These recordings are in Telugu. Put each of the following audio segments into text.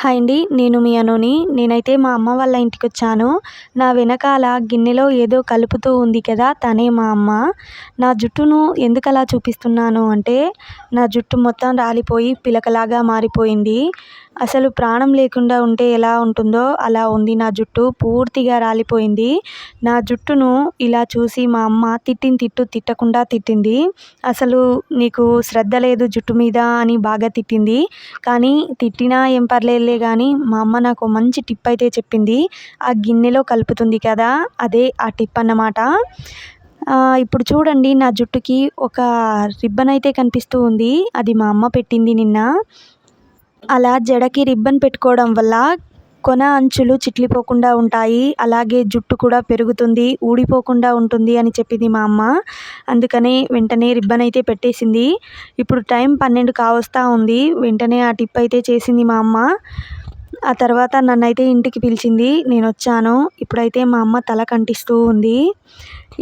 హాయ్ అండి. నేను మీ అనుని. నేనైతే మా అమ్మ వాళ్ళ ఇంటికొచ్చాను. నా వెనకాల గిన్నెలో ఏదో కలుపుతూ ఉంది కదా! తనే మా అమ్మ. నా జుట్టును ఎందుకలా చూపిస్తున్నాను అంటే, నా జుట్టు మొత్తం రాలిపోయి పిలకలాగా మారిపోయింది. అసలు ప్రాణం లేకుండా ఉంటే ఎలా ఉంటుందో అలా ఉంది నా జుట్టు. పూర్తిగా రాలిపోయింది. నా జుట్టును ఇలా చూసి మా అమ్మ తిట్టిన తిట్టు తిట్టకుండా తిట్టింది. అసలు నీకు శ్రద్ధ లేదు జుట్టు మీద అని బాగా తిట్టింది. కానీ తిట్టినా ఏం పర్లేదులే కానీ మా అమ్మ నాకు మంచి టిప్ అయితే చెప్పింది. ఆ గిన్నెలో కలుపుతుంది కదా! అదే ఆ టిప్ అన్నమాట. ఇప్పుడు చూడండి నా జుట్టుకి ఒక రిబ్బన్ అయితే కనిపిస్తూ ఉంది. అది మా అమ్మ పెట్టింది నిన్న. అలా జడకి రిబ్బన్ పెట్టుకోవడం వల్ల కొన అంచులు చిట్లిపోకుండా ఉంటాయి. అలాగే జుట్టు కూడా పెరుగుతుంది, ఊడిపోకుండా ఉంటుంది అని చెప్పింది మా అమ్మ. అందుకనే వెంటనే రిబ్బన్ అయితే పెట్టేసింది. ఇప్పుడు టైం 12 కావస్తా ఉంది. వెంటనే ఆ టిప్ అయితే చేసింది మా అమ్మ. ఆ తర్వాత నన్నైతే ఇంటికి పిలిచింది. నేను వచ్చాను. ఇప్పుడైతే మా అమ్మ తలకు అంటిస్తూ ఉంది.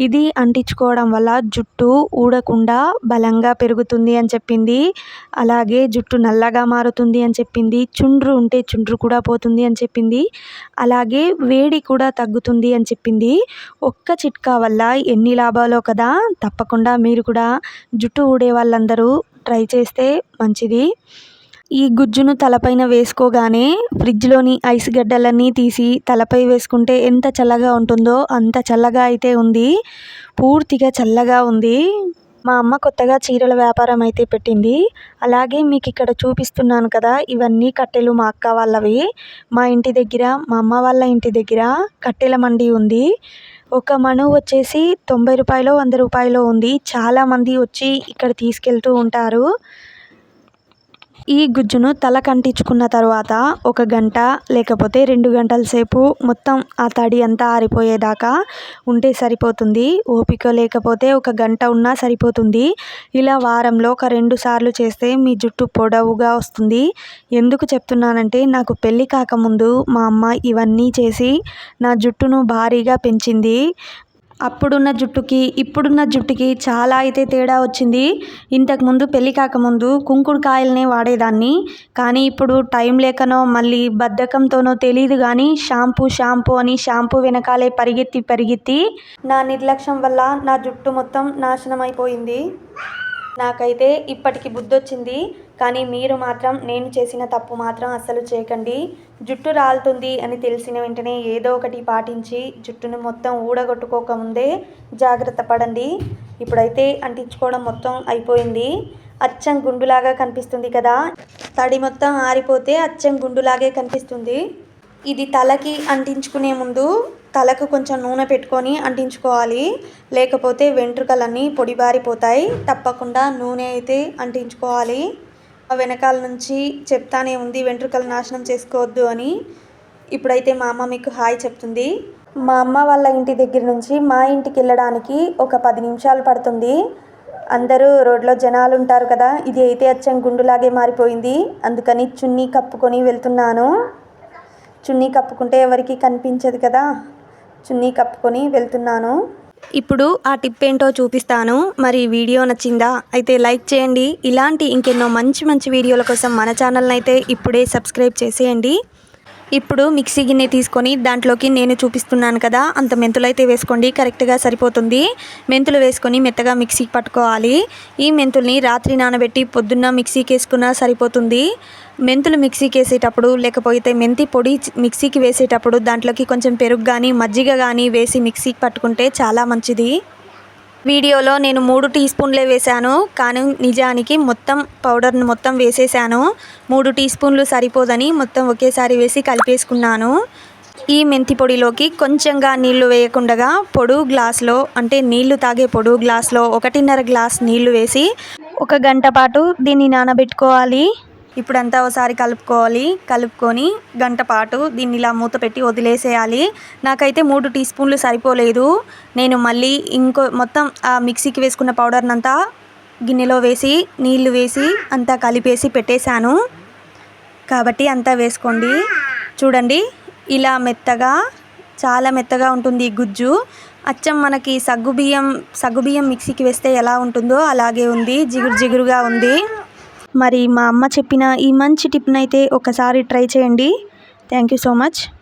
ఇది అంటించుకోవడం వల్ల జుట్టు ఊడకుండా బలంగా పెరుగుతుంది అని చెప్పింది. అలాగే జుట్టు నల్లగా మారుతుంది అని చెప్పింది. చుండ్రు ఉంటే చుండ్రు కూడా పోతుంది అని చెప్పింది. అలాగే వేడి కూడా తగ్గుతుంది అని చెప్పింది. ఒక్క చిట్కా వల్ల ఎన్ని లాభాలో కదా! తప్పకుండా మీరు కూడా జుట్టు ఊడే వాళ్ళందరూ ట్రై చేస్తే మంచిది. ఈ గుజ్జును తలపైన వేసుకోగానే ఫ్రిడ్జ్లోని ఐస్ గడ్డలన్నీ తీసి తలపై వేసుకుంటే ఎంత చల్లగా ఉంటుందో అంత చల్లగా అయితే ఉంది. పూర్తిగా చల్లగా ఉంది. మా అమ్మ కొత్తగా చీరల వ్యాపారం అయితే పెట్టింది. అలాగే మీకు ఇక్కడ చూపిస్తున్నాను కదా! ఇవన్నీ కట్టెలు మా అక్క వాళ్ళవి. మా ఇంటి దగ్గర, మా అమ్మ వాళ్ళ ఇంటి దగ్గర కట్టెల మండి ఉంది. ఒక మణువు వచ్చేసి రూ. 90, రూ. 100 ఉంది. చాలామంది వచ్చి ఇక్కడ తీసుకెళ్తూ ఉంటారు. ఈ గుజ్జును తలకంటించుకున్న తర్వాత 1 గంట లేకపోతే 2 గంటల సేపు మొత్తం ఆ తడి అంతా ఆరిపోయేదాకా ఉంటే సరిపోతుంది. ఓపిక లేకపోతే 1 గంట ఉన్నా సరిపోతుంది. ఇలా వారంలో ఒక 2 సార్లు చేస్తే మీ జుట్టు పొడవుగా వస్తుంది. ఎందుకు చెప్తున్నానంటే నాకు పెళ్ళి కాకముందు మా అమ్మ ఇవన్నీ చేసి నా జుట్టును భారీగా పెంచింది. అప్పుడున్న జుట్టుకి ఇప్పుడున్న జుట్టుకి చాలా అయితే తేడా వచ్చింది. ఇంతకుముందు పెళ్ళి కాకముందు కుంకుడుకాయలనే వాడేదాన్ని. కానీ ఇప్పుడు టైం లేకనో మళ్ళీ బద్ధకంతోనో తెలియదు కానీ షాంపూ అని షాంపూ వెనకాలే పరిగెత్తి నా నిర్లక్ష్యం వల్ల నా జుట్టు మొత్తం నాశనం అయిపోయింది. నాకైతే ఇప్పటికి బుద్ధొచ్చింది. కానీ మీరు మాత్రం నేను చేసిన తప్పు మాత్రం అస్సలు చేయకండి. జుట్టు రాలుతుంది అని తెలిసిన వెంటనే ఏదో ఒకటి పాటించి జుట్టును మొత్తం ఊడగొట్టుకోకముందే జాగ్రత్త పడండి. ఇప్పుడైతే అంటించుకోవడం మొత్తం అయిపోయింది. అచ్చం గుండులాగా కనిపిస్తుంది కదా! తడి మొత్తం ఆరిపోతే అచ్చం గుండులాగే కనిపిస్తుంది. ఇది తలకి అంటించుకునే ముందు తలకు కొంచెం నూనె పెట్టుకొని అంటించుకోవాలి. లేకపోతే వెంట్రుకలన్నీ పొడిబారిపోతాయి. తప్పకుండా నూనె అయితే అంటించుకోవాలి. వెనకాల నుంచి చెప్తానే ఉంది వెంట్రుకలు నాశనం చేసుకోవద్దు అని. ఇప్పుడైతే మా అమ్మ మీకు హాయ్ చెప్తుంది. మా అమ్మ వాళ్ళ ఇంటి దగ్గర నుంచి మా ఇంటికి వెళ్ళడానికి ఒక 10 నిమిషాలు పడుతుంది. అందరూ రోడ్లో జనాలు ఉంటారు కదా! ఇది అయితే అచ్చం గుండులాగే మారిపోయింది. అందుకని చున్నీ కప్పుకొని వెళ్తున్నాను. చున్నీ కప్పుకుంటే ఎవరికి కనిపించదు కదా! చున్నీ కప్పుకొని వెళ్తున్నాను. ఇప్పుడు ఆ టిప్ ఏంటో చూపిస్తాను. మరి వీడియో నచ్చిందా? అయితే లైక్ చేయండి. ఇలాంటి ఇంకెన్నో మంచి వీడియోల కోసం మన ఛానల్ని అయితే ఇప్పుడే సబ్స్క్రైబ్ చేసేయండి. ఇప్పుడు మిక్సీ గిన్నె తీసుకొని దాంట్లోకి నేను చూపిస్తున్నాను కదా అంత మెంతులు అయితే వేసుకోండి. కరెక్ట్గా సరిపోతుంది. మెంతులు వేసుకొని మెత్తగా మిక్సీకి పట్టుకోవాలి. ఈ మెంతుల్ని రాత్రి నానబెట్టి పొద్దున్న మిక్సీకి వేసుకున్నా సరిపోతుంది. మెంతులు మిక్సీకి వేసేటప్పుడు లేకపోతే మెంతి పొడి మిక్సీకి వేసేటప్పుడు దాంట్లోకి కొంచెం పెరుగు కానీ మజ్జిగ కానీ వేసి మిక్సీకి పట్టుకుంటే చాలా మంచిది. వీడియోలో నేను 3 టీ స్పూన్లే వేశాను. కానీ నిజానికి మొత్తం పౌడర్ని మొత్తం వేసేసాను. 3 టీ స్పూన్లు సరిపోదని మొత్తం ఒకేసారి వేసి కలిపేసుకున్నాను. ఈ మెంతి పొడిలోకి కొంచెంగా నీళ్లు వేయకుండా పొడుగు గ్లాస్లో అంటే నీళ్లు తాగే పొడుగు గ్లాస్లో 1.5 గ్లాస్ నీళ్లు వేసి 1 గంట పాటు దీన్ని నానబెట్టుకోవాలి. ఇప్పుడంతా ఒకసారి కలుపుకొని గంట పాటు దీన్ని ఇలా మూత పెట్టి వదిలేసేయాలి. నాకైతే 3 టీ స్పూన్లు సరిపోలేదు. నేను మళ్ళీ మొత్తం ఆ మిక్సీకి వేసుకున్న పౌడర్నంతా గిన్నెలో వేసి నీళ్లు వేసి అంతా కలిపేసి పెట్టేశాను. కాబట్టి అంతా వేసుకోండి. చూడండి ఇలా మెత్తగా చాలా మెత్తగా ఉంటుంది ఈ గుజ్జు. అచ్చం మనకి సగ్గుబియ్యం మిక్సీకి వేస్తే ఎలా ఉంటుందో అలాగే ఉంది. జిగురుగా ఉంది. మరి మా అమ్మ చెప్పిన ఈ మంచి టిప్ని అయితే ఒకసారి ట్రై చేయండి. Thank you so much.